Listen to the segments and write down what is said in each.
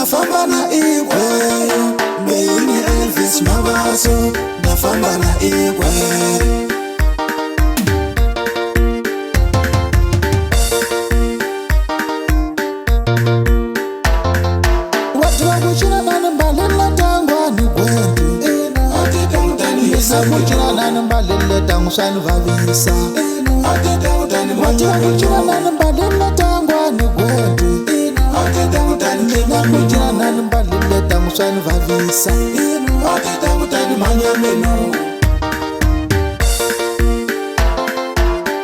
ndafamba na iwe beini Elvis mabaso ndafamba na iwe watu wakuchina nani mbalila tangwa ni gwendi wakuchina nani mbalila tangwa shani vavisa watu wakuchina nani mbalila tangwa ni gwendi wakuchina nani mbalila tangwa shani vavisa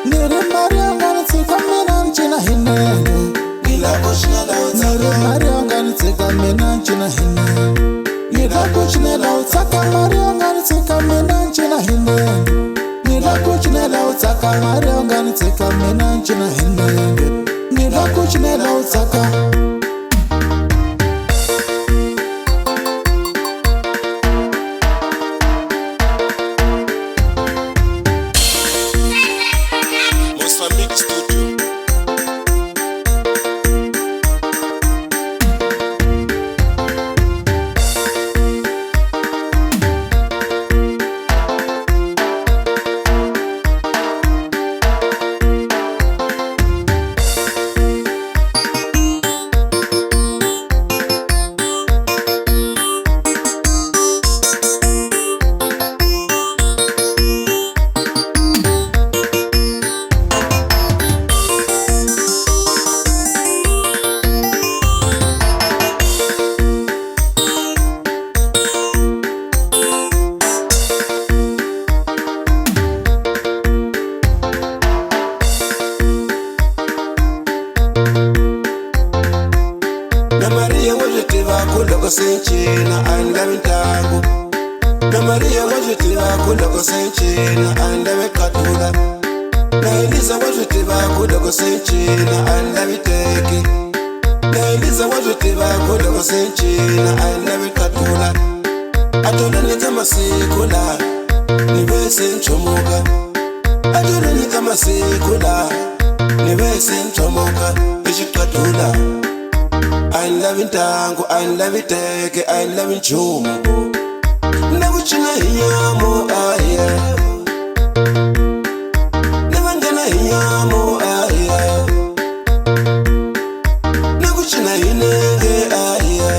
niri maria ngani tsika mina nchina hinene niri maria ngani tsika mina nchina hinene nira kuchinela utsaka maria ngani tsika mina nchina hinene nira kuchinela utsaka maria ngani tsika mina nchina hinene nira kuchinela utsaka Maria wajetiva kuloko senchina anda vintangu na Maria wajetiva kuloko senchina anda vikatula na Elisa wajetiva kuloko senchina anda viteki na Elisa wajetiva kuloko senchina anda vikatula atona nika masikula nivese nchomoka atona nika masikula nivese nchomoka ishikatula I love it tango, I love it take, I love it chumu. Never china yamo aye. Never gonna yamo aye. Never china inege aye.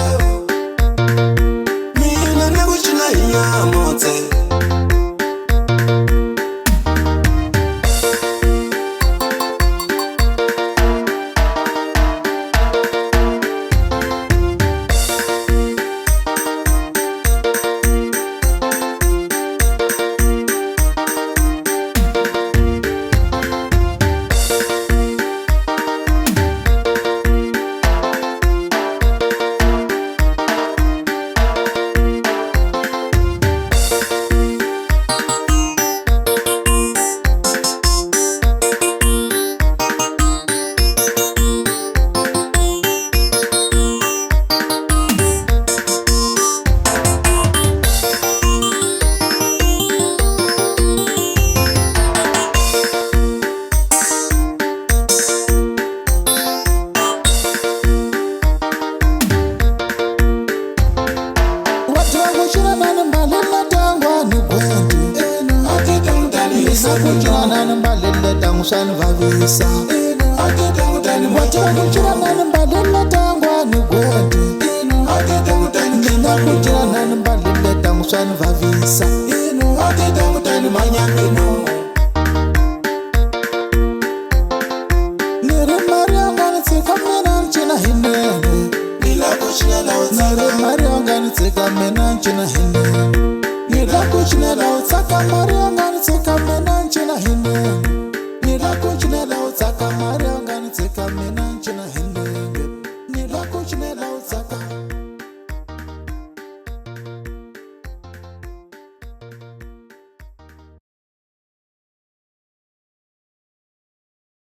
Me never china yamo te. Wakuchina nani mbalila tangu shani vavisa wakuchina nani mbalila tangwa ni gwendi wakuchina nani mbalila tangu shani vavisa niri maria ngani tsika mina nchina hinene niri maria ngani tsika mina nchina hinene nira kuchinela utsaka maria ngani tsika mina nchina hinene